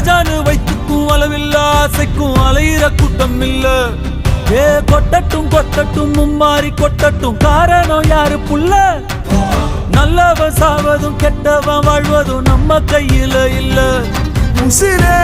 ராஜானு வைத்துக்கும் அளவில்ல ஆசைக்கும் அலையிற கூட்டம் இல்ல. ஏ கொட்டட்டும் கொட்டட்டும் மும்மாறி கொட்டட்டும், காரணம் யாரு புள்ள? நல்லவன் சாவதும் கெட்டவன் வாழ்வதும் நம்ம கையில இல்ல. உசிரே